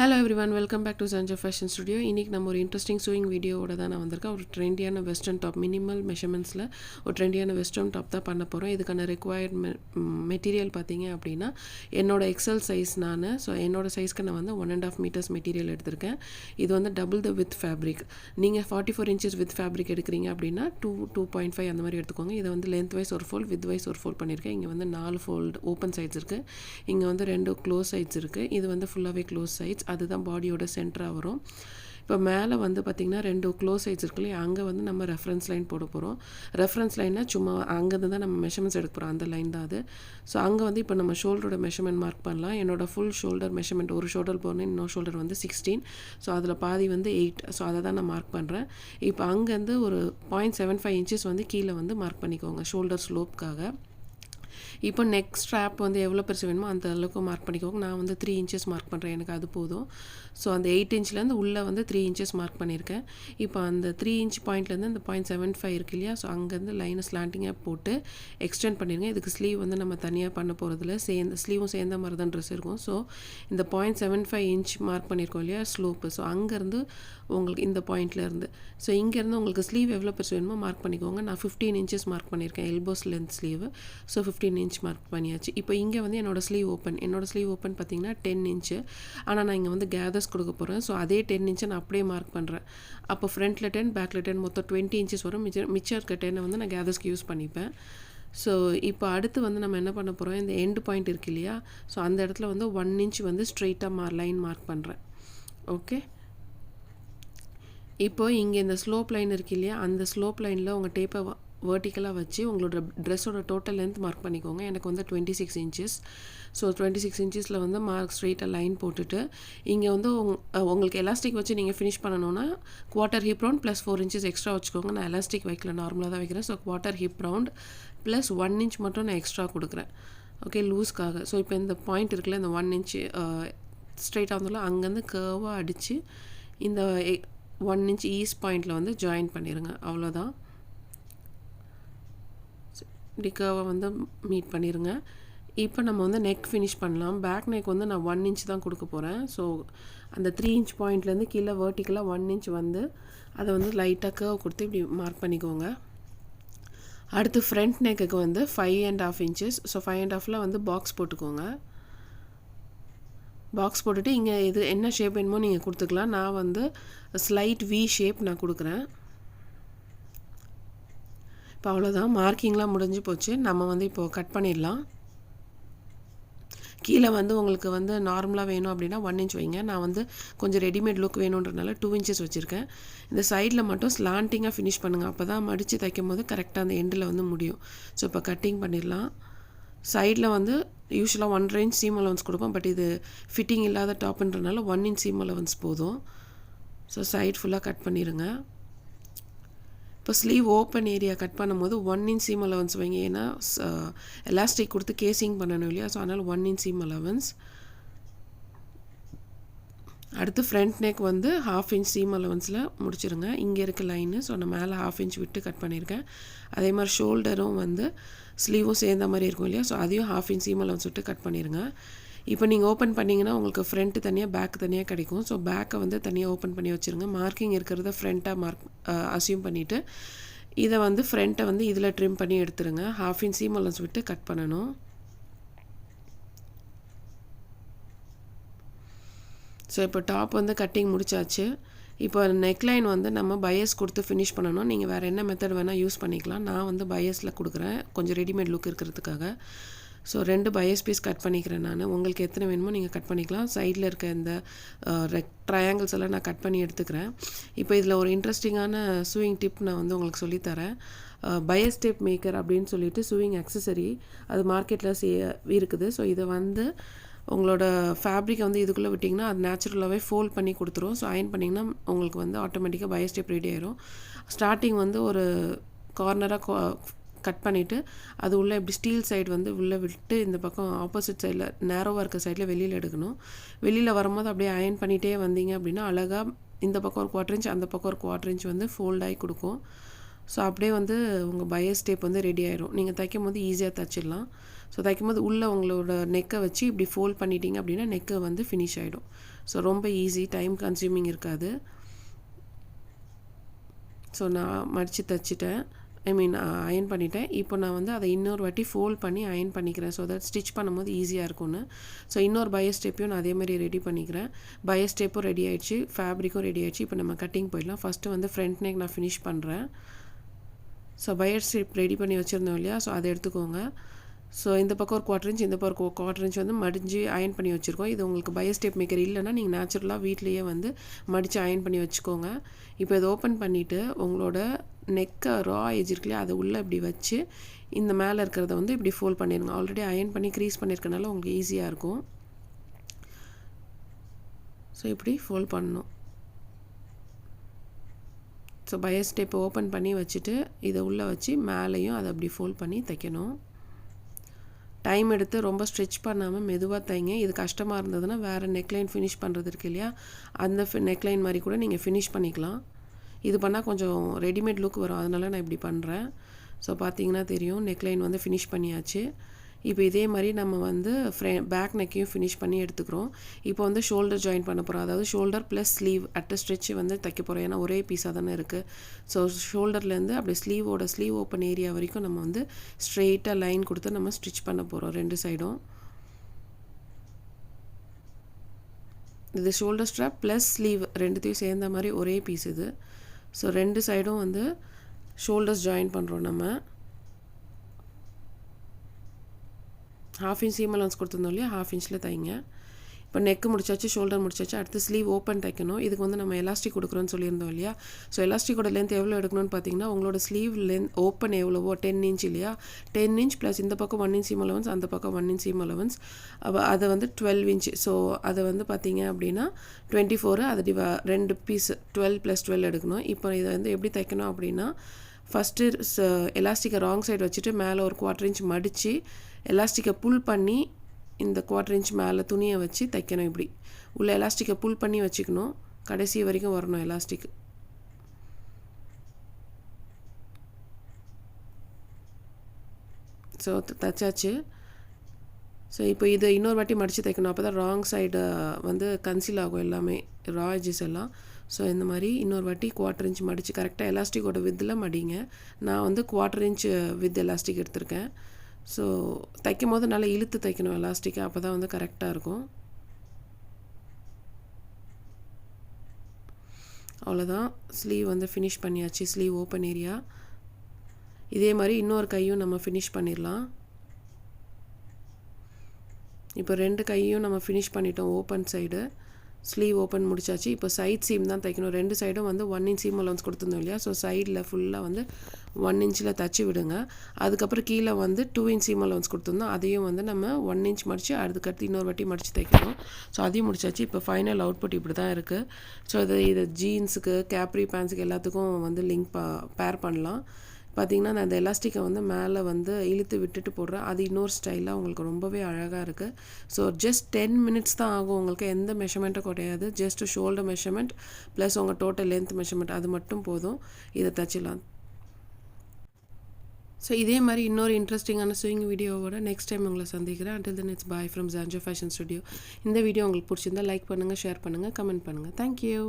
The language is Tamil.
Hello everyone, welcome back to Zanjo Fashion Studio. இன்னைக்கு நம்ம ஒரு இன்ட்ரெஸ்டிங் sewing வீடியோவோட தான் நான் வந்திருக்கேன். ஒரு ட்ரெண்டியான வெஸ்டர்ன் டாப் மினிமல் மெஷர்மெண்ட்ஸில் ஒரு ட்ரெண்டியான வெஸ்டர்ன் டாப் தான் பண்ண போகிறோம். இதுக்கான ரெக்வயர்ட் மெட்டீரியல் பார்த்தீங்க அப்படின்னா என்னோட எக்ஸல் சைஸ் நான் என்னோட சைஸ்க்கு நான் வந்து 1.5 meters மெட்டீரியல் எடுத்திருக்கேன். இது வந்து டபுள் த வித் ஃபேப்ரிக். நீங்கள் 44 inches வித் ஃபேப்ரிக் எடுக்கிறீங்க அப்படின்னா 2.5 அந்த மாதிரி எடுத்துக்கோங்க. இதை வந்து லென்த் வைஸ் ஒரு ஃபோல்ட் வித் வைஸ் ஒரு ஃபோல்ட் பண்ணியிருக்கேன். இங்கே வந்து 4 ஃபோல்டு ஓப்பன் சைட்ஸ் இருக்குது. இங்கே வந்து 2 க்ளோஸ் சைட்ஸ் இருக்குது. இது வந்து ஃபுல்லாகவே க்ளோஸ் சைட்ஸ். அதுதான் பாடியோட சென்டராக வரும். இப்போ மேலே வந்து பார்த்திங்கன்னா 2 க்ளோஸ் சைட்ஸ் இருக்கு இல்லையா, அங்கே வந்து நம்ம ரெஃபரன்ஸ் லைன் போட போகிறோம். ரெஃபரன்ஸ் லைன்னா சும்மா அங்கேருந்து தான் நம்ம மெஷர்மெண்ட்ஸ் எடுக்க போகிறோம், அந்த லைன் தான் அது. ஸோ அங்கே வந்து இப்போ நம்ம ஷோல்டரோட மெஷர்மெண்ட் மார்க் பண்ணலாம். என்னோட ஃபுல் ஷோல்டர் மெஷர்மெண்ட், ஒரு ஷோல்டர் போகணும், இன்னொரு ஷோல்டர் வந்து 16. ஸோ அதில் பாதி வந்து 8. ஸோ அதை தான் நான் மார்க் பண்ணுறேன். இப்போ அங்கேருந்து ஒரு 0.75 inches வந்து கீழே வந்து மார்க் பண்ணிக்கோங்க ஷோல்டர் ஸ்லோப்புக்காக. இப்போ நெக் ஸ்ட்ராப் வந்து எவ்வளோ பெருசு வேணுமோ அந்த அளவுக்கு மார்க் பண்ணிக்கோங்க. நான் வந்து 3 inches மார்க் பண்ணுறேன், எனக்கு அது போதும். ஸோ அந்த 8 inchலேருந்து உள்ளே வந்து 3 inches மார்க் பண்ணியிருக்கேன். இப்போ அந்த 3 inch பாயிண்ட்லேருந்து அந்த 0.75 இருக்கு இல்லையா, ஸோ அங்கேருந்து லைனை ஸ்லாண்டிங்காக போட்டு எக்ஸ்டெண்ட் பண்ணிடுங்க. இதுக்கு ஸ்லீவ் வந்து நம்ம தனியாக பண்ண போகிறதுல ஸ்லீவும் சேர்ந்த மாதிரி தான் ட்ரெஸ் இருக்கும். ஸோ இந்த 0.75 inch மார்க் பண்ணியிருக்கோம் இல்லையா ஸ்லோப்பு, ஸோ அங்கேருந்து உங்களுக்கு இந்த பாயிண்ட்லேருந்து, ஸோ இங்கேருந்து உங்களுக்கு ஸ்லீவ் எவ்வளோ பெருசு வேணுமோ மார்க் பண்ணிக்கோங்க. நான் 15 inches மார்க் பண்ணியிருக்கேன், elbows length sleeve. So 15 inch mark பண்ணியாச்சு. இப்போ இங்கே வந்து என்னோடய ஸ்லீவ் ஓப்பன் பார்த்திங்கன்னா 10 inch. ஆனால் நான் இங்கே வந்து கேதர்ஸ் கொடுக்க போகிறேன். ஸோ அதே 10 inch நான் அப்படியே மார்க் பண்ணுறேன். அப்போ ஃப்ரண்ட்டில் 10, பேக்கில் 10, மொத்தம் 20 inches வரும். மிச்சம் இருக்க 10 வந்து நான் கேதர்ஸ்க்கு யூஸ் பண்ணிப்பேன். ஸோ இப்போ அடுத்து வந்து நம்ம என்ன பண்ண போகிறோம், இந்த எண்டு பாயிண்ட் இருக்கு இல்லையா, ஸோ அந்த இடத்துல வந்து 1 inch வந்து ஸ்ட்ரெயிட்டாக லைன் மார்க் பண்ணுறேன். ஓகே, இப்போ இங்கே இந்த ஸ்லோப் லைன் இருக்கு இல்லையா, அந்த ஸ்லோப் லைனில் உங்கள் டேப்பை வேர்ட்டிக்கலாக வச்சு உங்களோட ட்ரெஸ்ஸோட டோட்டல் லென்த் மார்க் பண்ணிக்கோங்க. எனக்கு வந்து 26 inches. ஸோ 26 inchஸில் வந்து மார்க் ஸ்ட்ரெயிட்டாக லைன் போட்டுட்டு இங்கே வந்து உங்களுக்கு எலாஸ்டிக் வச்சு நீங்கள் ஃபினிஷ் பண்ணணுன்னா quarter hip round plus 4 inches extra வச்சுக்கோங்க. நான் எலாஸ்டிக் வைக்கல, நார்மலாக தான் வைக்கிறேன். So quarter hip round plus 1 inch மட்டும் நான் எக்ஸ்ட்ரா கொடுக்குறேன். ஓகே, லூஸ்க்காக. ஸோ இப்போ இந்த பாயிண்ட் இருக்குல்ல, இந்த 1 inch ஸ்ட்ரெயிட்டாக வந்தாலும் அங்கேருந்து கர்வாக அடித்து இந்த 1 inch ஈஸ்ட் பாயிண்டில் வந்து ஜாயின் பண்ணிடுங்க. அவ்வளோதான். இப்படி கர்வை வந்து மீட் பண்ணிடுங்க. இப்போ நம்ம வந்து நெக் ஃபினிஷ் பண்ணலாம். பேக் நெக் வந்து நான் 1 inch தான் கொடுக்க போகிறேன். ஸோ அந்த 3 inch பாயிண்ட்லேருந்து கீழே வேர்ட்டிக்கலாக 1 inch வந்து அதை வந்து லைட்டாக கர்வ் கொடுத்து இப்படி மார்க் பண்ணிக்கோங்க. அடுத்து ஃப்ரண்ட் நெக்குக்கு வந்து 5.5 inches. ஸோ 5.5ல் வந்து பாக்ஸ் போட்டுக்கோங்க. பாக்ஸ் போட்டுட்டு இங்கே இது என்ன ஷேப் வேணுமோ நீங்கள் கொடுத்துக்கலாம். நான் வந்து ஸ்லைட் வி ஷேப் நான் கொடுக்குறேன். இப்போ அவ்வளோதான், மார்க்கிங்லாம் முடிஞ்சு போச்சு. நம்ம வந்து இப்போது கட் பண்ணிடலாம். கீழே வந்து உங்களுக்கு வந்து நார்மலாக வேணும் அப்படின்னா 1 inch வைங்க. நான் வந்து கொஞ்சம் ரெடிமேட் லுக் வேணுன்றனால 2 inches வச்சுருக்கேன். இந்த சைடில் மட்டும் ஸ்லாண்டிங்காக ஃபினிஷ் பண்ணுங்கள், அப்போ தான் மடித்து தைக்கும் போது கரெக்டாக அந்த எண்டில் வந்து முடியும். ஸோ இப்போ கட்டிங் பண்ணிடலாம். சைடில் வந்து யூஸ்வலாக 1.5 inch சீம் அலவன்ஸ் கொடுப்போம். பட் இது ஃபிட்டிங் இல்லாத டாப்புன்றனால 1 inch சீம் அலவன்ஸ் போதும். ஸோ சைட் ஃபுல்லாக கட் பண்ணிடுங்க. இப்போ ஸ்லீவ் ஓப்பன் ஏரியா கட் பண்ணும்போது 1 inch சீம் அலவன்ஸ் வைங்க. ஏன்னா எலாஸ்டிக் கொடுத்து கேசிங் பண்ணணும் இல்லையா, ஸோ அதனால் 1 inch சீம் அலவன்ஸ். அடுத்து ஃப்ரண்ட் நெக் வந்து 1/2 inch சீம் அலவன்ஸில் முடிச்சிருங்க. இங்கே இருக்க லைனு, ஸோ நான் மேலே 1/2 inch விட்டு கட் பண்ணியிருக்கேன். அதே மாதிரி ஷோல்டரும் வந்து ஸ்லீவும் சேர்ந்த மாதிரி இருக்கும் இல்லையா, ஸோ அதையும் 1/2 inch சீம் அலவன்ஸ் விட்டு கட் பண்ணிடுங்க. இப்போ நீங்கள் ஓப்பன் பண்ணிங்கன்னா உங்களுக்கு ஃப்ரண்ட்டு தனியாக பேக் தனியாக கிடைக்கும். ஸோ பேக்கை வந்து தனியாக ஓப்பன் பண்ணி வச்சுருங்க. மார்க்கிங் இருக்கிறத ஃப்ரண்ட்டாக அசியூம் பண்ணிவிட்டு இதை வந்து ஃப்ரண்ட்டை வந்து இதில் ட்ரிம் பண்ணி எடுத்துருங்க. 1/2 inch சீம் அலவன்ஸ் விட்டு கட் பண்ணணும். ஸோ இப்போ டாப் வந்து கட்டிங் முடிச்சாச்சு. இப்போ நெக்லைன் வந்து நம்ம பையஸ் கொடுத்து ஃபினிஷ் பண்ணணும். நீங்கள் வேறு என்ன மெத்தட் வேணால் யூஸ் பண்ணிக்கலாம். நான் வந்து பையஸில் கொடுக்குறேன், கொஞ்சம் ரெடிமேட் லுக் இருக்கிறதுக்காக. ஸோ 2 பையஸ் பீஸ் கட் பண்ணிக்கிறேன் நான். உங்களுக்கு எத்தனை வேணுமோ நீங்கள் கட் பண்ணிக்கலாம். சைடில் இருக்க இந்த ட்ரையாங்கிள்ஸ் எல்லாம் நான் கட் பண்ணி எடுத்துக்கிறேன். இப்போ இதில் ஒரு இன்ட்ரெஸ்டிங்கான சூயிங் டிப் நான் வந்து உங்களுக்கு சொல்லித்தரேன். பையஸ் டேப் மேக்கர் அப்படின்னு சொல்லிட்டு சூயிங் அக்சசரி அது மார்க்கெட்டில் இருக்குது. ஸோ இதை வந்து உங்களோட ஃபேப்ரிக்கை வந்து இதுக்குள்ளே விட்டிங்கன்னா அது நேச்சுரலாகவே ஃபோல்ட் பண்ணி கொடுத்துரும். ஸோ அயன் பண்ணிங்கன்னா உங்களுக்கு வந்து ஆட்டோமேட்டிக்காக பையஸ் டேப் ரெடி ஆயிரும். ஸ்டார்டிங் வந்து ஒரு கார்னராக கட் பண்ணிவிட்டு அது உள்ளே இப்படி ஸ்டீல் சைடு வந்து உள்ளே விட்டு இந்த பக்கம் ஆப்போசிட் சைடில் நேரோவாக இருக்க சைடில் வெளியில் எடுக்கணும். வெளியில் வரும்போது அப்படியே அயன் பண்ணிகிட்டே வந்தீங்க அப்படின்னா அழகாக இந்த பக்கம் ஒரு 1/4 inch அந்த பக்கம் ஒரு 1/4 inch வந்து ஃபோல்டாகி கொடுக்கும். ஸோ அப்படியே வந்து உங்கள் பையஸ் டேப் வந்து ரெடி ஆயிடும். நீங்கள் தைக்கும்போது ஈஸியாக தைச்சிடலாம். ஸோ தைக்கும்போது உள்ளே உங்களோட நெக்கை வச்சு இப்படி ஃபோல்ட் பண்ணிட்டீங்க அப்படின்னா நெக்கு வந்து ஃபினிஷ் ஆகிடும். ஸோ ரொம்ப ஈஸி, டைம் கன்சியூமிங் இருக்காது. ஸோ நான் மடித்து தைச்சிட்டேன், அயர்ன் பண்ணிட்டேன். இப்போ நான் வந்து அதை இன்னொரு வாட்டி ஃபோல்ட் பண்ணி அயர்ன் பண்ணிக்கிறேன். ஸோ தட் ஸ்டிச் பண்ணும்போது ஈஸியாக இருக்கும்னு. ஸோ இன்னொரு பையஸ் ஸ்டெப்பையும் நான் அதேமாதிரி ரெடி பண்ணிக்கிறேன். பையஸ் ஸ்டெப்பும் ரெடி ஆகிடுச்சு, ஃபேப்ரிக்கும் ரெடி ஆகிடுச்சு. இப்போ நம்ம கட்டிங் போயிடலாம். ஃபஸ்ட்டு வந்து ஃப்ரண்ட் நெக் நான் ஃபினிஷ் பண்ணுறேன். ஸோ பையஸ் ஸ்டெப் ரெடி பண்ணி வச்சுருந்தோம் இல்லையா, ஸோ அதை எடுத்துக்கோங்க. ஸோ இந்த பக்கம் ஒரு 1/4 இன்ச், இந்த பக்கம் ஒரு 1/4 இன்ச் வந்து மடிஞ்சு அயர்ன் பண்ணி வச்சுருக்கோம். இது உங்களுக்கு பையஸ் டேப் மேக்கர் இல்லைன்னா நீங்கள் நேச்சுரலாக வீட்லேயே வந்து மடித்து அயர்ன் பண்ணி வச்சுக்கோங்க. இப்போ இதை ஓப்பன் பண்ணிவிட்டு உங்களோட நெக்கை ரா ஏஜ் இருக்கு இல்லையா, அதை உள்ளே இப்படி வச்சு இந்த மேலே இருக்கிறத வந்து இப்படி ஃபோல்ட் பண்ணிடுங்க. ஆல்ரெடி அயர்ன் பண்ணி க்ரீஸ் பண்ணியிருக்கனால உங்களுக்கு ஈஸியாக இருக்கும். ஸோ இப்படி ஃபோல்ட் பண்ணணும். ஸோ பையஸ் டேப்பை ஓப்பன் பண்ணி வச்சுட்டு இதை உள்ளே வச்சு மேலேயும் அதை அப்படி ஃபோல்ட் பண்ணி தைக்கணும். டைம் எடுத்து ரொம்ப ஸ்ட்ரெச் பண்ணாமல் மெதுவாக தைங்க. இது கஷ்டமாக இருந்ததுன்னா வேறு நெக்லைன் ஃபினிஷ் பண்ணுறது இருக்கு இல்லையா, அந்த நெக்லைன் மாதிரி கூட நீங்கள் ஃபினிஷ் பண்ணிக்கலாம். இது பண்ணால் கொஞ்சம் ரெடிமேட் லுக் வரும், அதனால நான் இப்படி பண்ணுறேன். ஸோ பார்த்தீங்கன்னா தெரியும், நெக்லைன் வந்து ஃபினிஷ் பண்ணியாச்சு. இப்போ இதே மாதிரி நம்ம வந்து பேக் நெக்கையும் ஃபினிஷ் பண்ணி எடுத்துக்கிறோம். இப்போ வந்து ஷோல்டர் ஜாயின் பண்ண போகிறோம். அதாவது shoulder plus sleeve at stretch வந்து தைக்க போகிறோம். ஏன்னா ஒரே பீஸாக தானே இருக்குது. ஸோ ஷோல்டர்லேருந்து அப்படியே ஸ்லீவ் ஓப்பன் ஏரியா வரைக்கும் நம்ம வந்து ஸ்ட்ரெயிட்டாக லைன் கொடுத்து நம்ம ஸ்டிச் பண்ண போகிறோம் ரெண்டு சைடும். இது ஷோல்டர் ஸ்ட்ராப் ப்ளஸ் ஸ்லீவ் ரெண்டுத்தையும் சேர்ந்த மாதிரி ஒரே பீஸ் இது. ஸோ ரெண்டு சைடும் வந்து ஷோல்டர்ஸ் ஜாயின் பண்ணுறோம். நம்ம 1/2 இன்ச் சீம் அலவன்ஸ் கொடுத்துருந்தோம் இல்லையா, 1/2 இன்ச்சில் தைங்க. இப்போ நெக்கு முடிச்சாச்சு, ஷோல்டர் முடிச்சாச்சு. அடுத்து ஸ்லீவ் ஓப்பன் தைக்கணும். இதுக்கு வந்து நம்ம எலாஸ்டிக் கொடுக்குறோன்னு சொல்லியிருந்தோம் இல்லையா. ஸோ எலாஸ்டிக்கோட லென்த் எவ்வளோ எடுக்கணும்னு பார்த்தீங்கன்னா, உங்களோட ஸ்லீவ் லென்த் ஓப்பன் எவ்வளவோ 10 இன்ச் இல்லையா, 10 இன்ச் ப்ளஸ் இந்த பக்கம் 1 இன்ச் சீம் அலவன்ஸ், அந்த பக்கம் 1 இன்ச் சீம் அலவன்ஸ், அதை வந்து 12 இன்ச். ஸோ அதை வந்து பார்த்தீங்க அப்படின்னா 24, அது ரெண்டு பீஸ் 12 + 12 எடுக்கணும். இப்போ இதை வந்து எப்படி தைக்கணும் அப்படின்னா, ஃபஸ்ட்டு எலாஸ்டிக்கை ராங் சைடு வச்சுட்டு மேலே ஒரு 1/4 இன்ச் மடித்து எலாஸ்டிக்கை புல் பண்ணி இந்த 1/4 இன்ச் மேலே துணியை வச்சு தைக்கணும். இப்படி உள்ள எலாஸ்டிக்கை புல் பண்ணி வச்சுக்கணும். கடைசி வரைக்கும் வரணும் எலாஸ்டிக். ஸோ தைச்சாச்சு. ஸோ இப்போ இதை இன்னொரு வாட்டி மடித்து தைக்கணும். அப்போ தான் ராங் சைடு வந்து கன்சீல் ஆகும் எல்லாமே, ரா எட்ஜஸ் எல்லாம். ஸோ இந்த மாதிரி இன்னொரு வாட்டி 1/4 இன்ச் மடித்து கரெக்டாக எலாஸ்டிக்கோட வித்தில் மடிங்க. நான் வந்து 1/4 இன்ச் வித் எலாஸ்டிக் எடுத்திருக்கேன். ஸோ தைக்கும் போது நல்லா இழுத்து தைக்கணும் எலாஸ்டிக்கை, அப்போ தான் வந்து கரெக்டாக இருக்கும். அவ்வளோதான், ஸ்லீவ் வந்து ஃபினிஷ் பண்ணியாச்சு, ஸ்லீவ் ஓப்பன் ஏரியா. இதே மாதிரி இன்னொரு கையும் நம்ம ஃபினிஷ் பண்ணிடலாம். இப்போ ரெண்டு கையும் நம்ம ஃபினிஷ் பண்ணிட்டோம். ஓப்பன் சைடு ஸ்லீவ் ஓப்பன் முடிச்சாச்சு. இப்போ சைட் சீம் தான் தைக்கணும். ரெண்டு சைடும் வந்து 1 இன்ச் சீம் அலவன்ஸ் கொடுத்துருந்தோம் இல்லையா. ஸோ சைடில் ஃபுல்லாக வந்து 1 இன்ச்சில் தச்சு விடுங்க. அதுக்கப்புறம் கீழே வந்து 2 இன்ச் சீம் அலவன்ஸ் கொடுத்துருந்தோம். அதையும் வந்து நம்ம 1 இன்ச் மடித்து அதுக்கடுத்து இன்னொரு வாட்டி மடித்து தைக்கணும். ஸோ அதையும் முடிச்சாச்சு. இப்போ ஃபைனல் அவுட்புட் இப்படி தான் இருக்குது. ஸோ இது ஜீன்ஸுக்கு, கேப்ரி பேண்ட்ஸுக்கு எல்லாத்துக்கும் வந்து லிங்க் பேர் பண்ணலாம். பார்த்திங்கன்னா நான் அந்த எலாஸ்டிக்கை வந்து மேலே வந்து இழுத்து விட்டுட்டு போடுறேன். அது இன்னொரு ஸ்டைலாக உங்களுக்கு ரொம்பவே அழகாக இருக்குது. ஸோ ஜஸ்ட் 10 மினிட்ஸ் தான் ஆகும். உங்களுக்கு எந்த மெஷர்மெண்ட்டும் கிடையாது. ஜஸ்ட் ஷோல்டர் மெஷர்மெண்ட் ப்ளஸ் உங்கள் டோட்டல் லென்த் மெஷர்மெண்ட், அது மட்டும் போதும். இதை தச்சிடலாம். ஸோ இதே மாதிரி இன்னொரு இன்ட்ரெஸ்டிங்கான ஸ்விங் வீடியோவோட நெக்ஸ்ட் டைம் உங்களை சந்திக்கிறேன். until then it's bye from Zanjo Fashion Studio. இந்த வீடியோ உங்களுக்கு பிடிச்சிருந்தா லைக் பண்ணுங்கள், ஷேர் பண்ணுங்கள், கமெண்ட் பண்ணுங்கள். தேங்க்யூ.